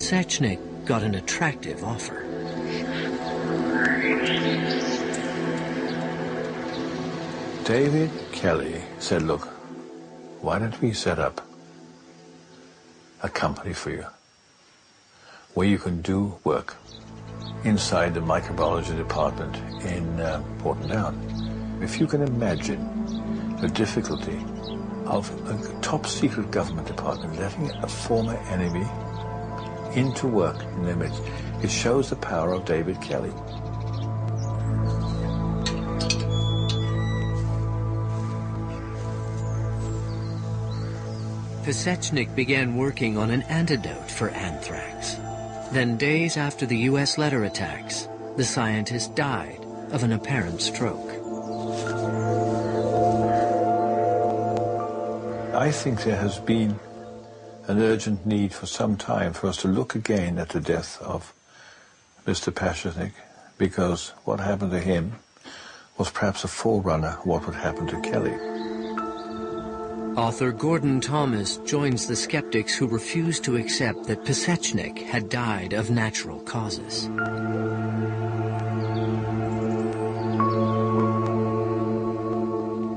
Pesechnik got an attractive offer. David Kelly said, look, why don't we set up a company for you where you can do work inside the microbiology department in Portadown. If you can imagine the difficulty of a top-secret government department letting a former enemy into work in their midst, it shows the power of David Kelly. Pesechnik began working on an antidote for anthrax. Then, days after the U.S. letter attacks, the scientist died of an apparent stroke. I think there has been an urgent need for some time for us to look again at the death of Mr. Pesechnik, because what happened to him was perhaps a forerunner of what would happen to Kelly. Author Gordon Thomas joins the skeptics who refuse to accept that Pesechnik had died of natural causes.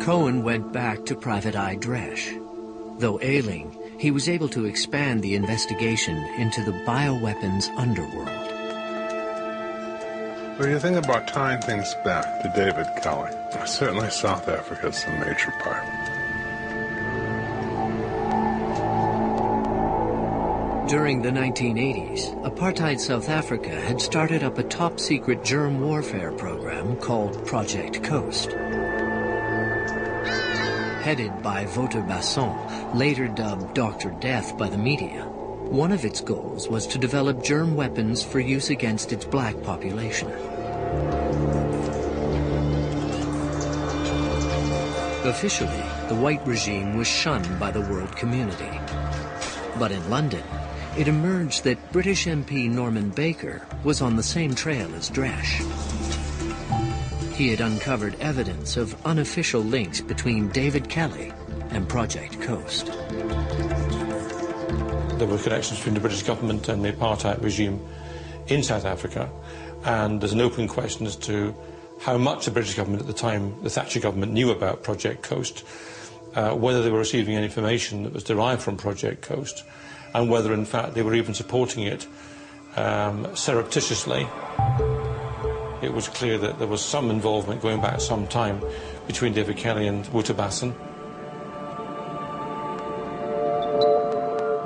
Cohen went back to Private Eye Dresch. Though ailing, he was able to expand the investigation into the bioweapons underworld. When you think about tying things back to David Kelly, certainly South Africa is a major part. During the 1980s, apartheid South Africa had started up a top-secret germ warfare program called Project Coast. Headed by Wouter Basson, later dubbed Dr. Death by the media, one of its goals was to develop germ weapons for use against its black population. Officially, the white regime was shunned by the world community. But in London, it emerged that British MP Norman Baker was on the same trail as Dresch. He had uncovered evidence of unofficial links between David Kelly and Project Coast. There were connections between the British government and the apartheid regime in South Africa, and there's an open question as to how much the British government at the time, the Thatcher government, knew about Project Coast, whether they were receiving any information that was derived from Project Coast, and whether in fact they were even supporting it surreptitiously. It was clear that there was some involvement going back some time between David Kelly and Wouter Basson.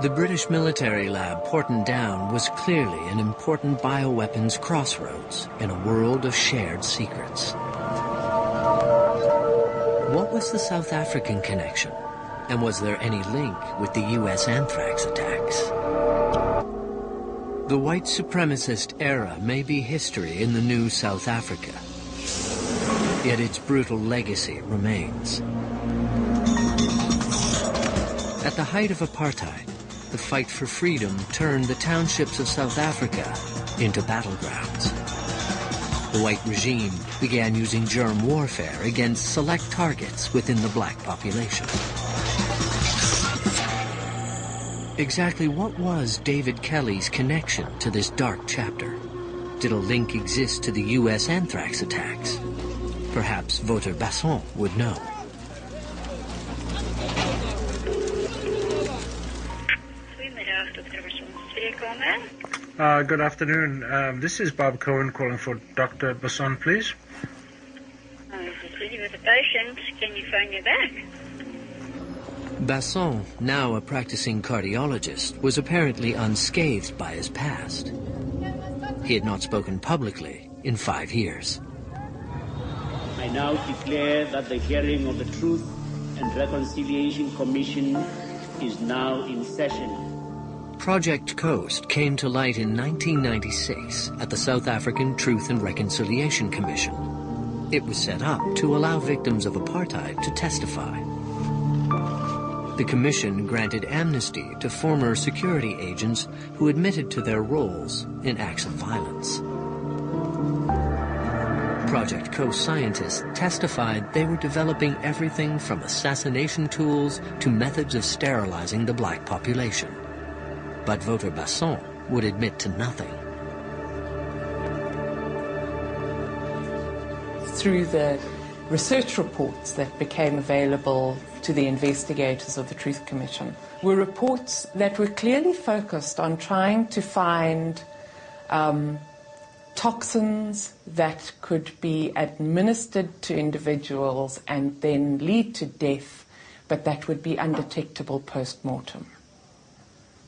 The British military lab Portadown was clearly an important bioweapons crossroads in a world of shared secrets. What was the South African connection? And was there any link with the U.S. anthrax attacks? The white supremacist era may be history in the new South Africa, yet its brutal legacy remains. At the height of apartheid, the fight for freedom turned the townships of South Africa into battlegrounds. The white regime began using germ warfare against select targets within the black population. Exactly what was David Kelly's connection to this dark chapter? Did a link exist to the U.S. anthrax attacks? Perhaps Wouter Basson would know. Good afternoon. This is Bob Cohen calling for Dr. Basson, please. Busy with a patient. Can you phone me back? Basson, now a practicing cardiologist, was apparently unscathed by his past. He had not spoken publicly in 5 years. I now declare that the hearing of the Truth and Reconciliation Commission is now in session. Project Coast came to light in 1996 at the South African Truth and Reconciliation Commission. It was set up to allow victims of apartheid to testify. The commission granted amnesty to former security agents who admitted to their roles in acts of violence. Project Coast scientists testified they were developing everything from assassination tools to methods of sterilizing the black population. But Wouter Basson would admit to nothing. Through the research reports that became available to the investigators of the Truth Commission were reports that were clearly focused on trying to find toxins that could be administered to individuals and then lead to death, but that would be undetectable post-mortem.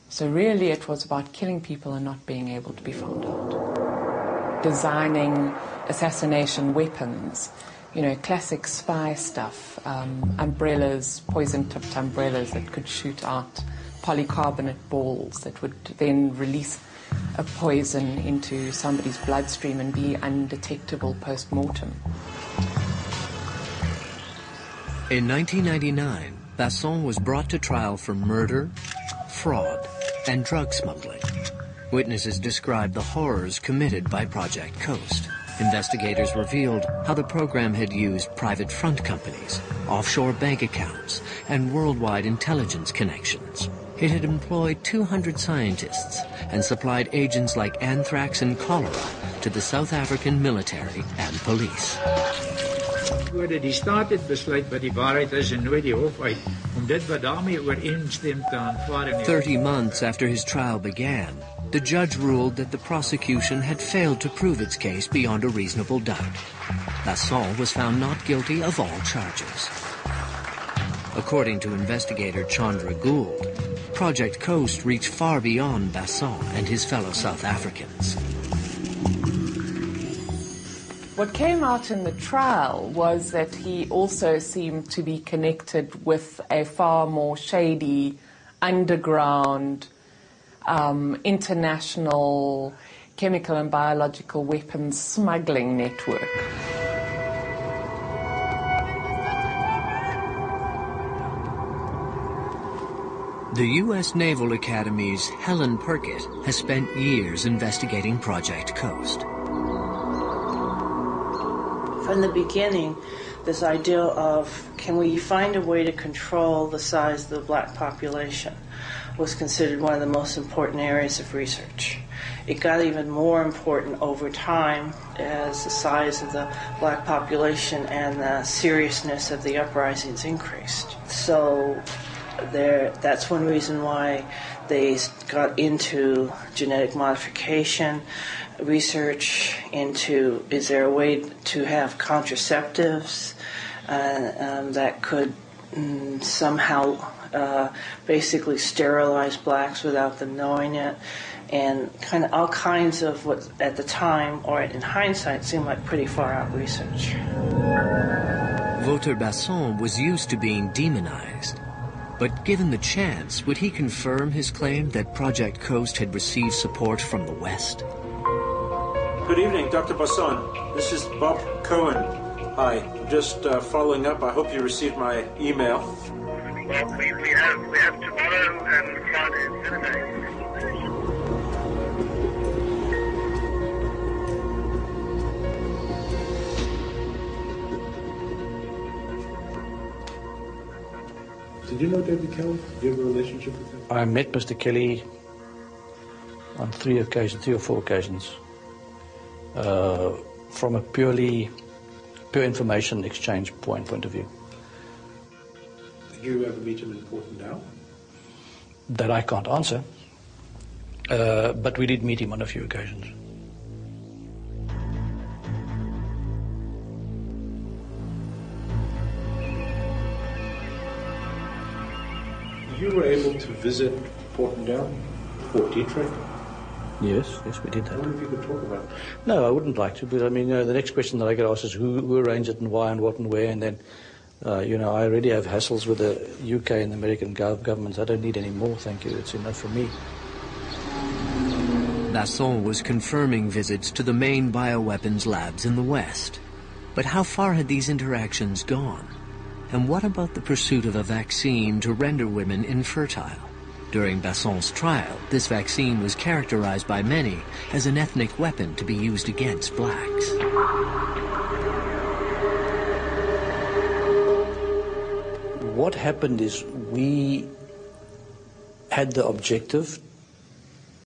So really it was about killing people and not being able to be found out. Designing assassination weapons, you know, classic spy stuff, umbrellas, poison-tipped umbrellas that could shoot out polycarbonate balls that would then release a poison into somebody's bloodstream and be undetectable post-mortem. In 1999, Basson was brought to trial for murder, fraud, and drug smuggling. Witnesses described the horrors committed by Project Coast. Investigators revealed how the program had used private front companies, offshore bank accounts, and worldwide intelligence connections. It had employed 200 scientists and supplied agents like anthrax and cholera to the South African military and police. 30 months after his trial began, the judge ruled that the prosecution had failed to prove its case beyond a reasonable doubt. Basson was found not guilty of all charges. According to investigator Chandra Gould, Project Coast reached far beyond Basson and his fellow South Africans. What came out in the trial was that he also seemed to be connected with a far more shady, underground, international chemical and biological weapons smuggling network. The U.S. Naval Academy's Helen Perkett has spent years investigating Project Coast. From the beginning, this idea of can we find a way to control the size of the black population was considered one of the most important areas of research. It got even more important over time as the size of the black population and the seriousness of the uprisings increased. So that's one reason why they got into genetic modification, research into is there a way to have contraceptives that could somehow basically sterilize blacks without them knowing it, and kind of all kinds of what at the time or in hindsight seemed like pretty far out research. Wouter Basson was used to being demonized. But given the chance, would he confirm his claim that Project Coast had received support from the West? Good evening, Dr. Basson. This is Bob Cohen. Hi, just following up. I hope you received my email. Well, we have tomorrow and Friday and Saturday. Did you know David Kelly? Did you have a relationship with him? I met Mr. Kelly on 3 or 4 occasions from a pure information exchange point of view. Did you ever meet him in Port Down? That I can't answer, but we did meet him on a few occasions. You were able to visit Portendale, Port Detroit? Yes, we did that. I wonder if you could talk about it. No, I wouldn't like to, but I mean, the next question that I get asked is who arranged it and why and what and where, and then, I already have hassles with the UK and the American governments. I don't need any more, thank you. It's enough for me. Basson was confirming visits to the main bioweapons labs in the West. But how far had these interactions gone? And what about the pursuit of a vaccine to render women infertile? During Basson's trial, this vaccine was characterized by many as an ethnic weapon to be used against blacks. What happened is we had the objective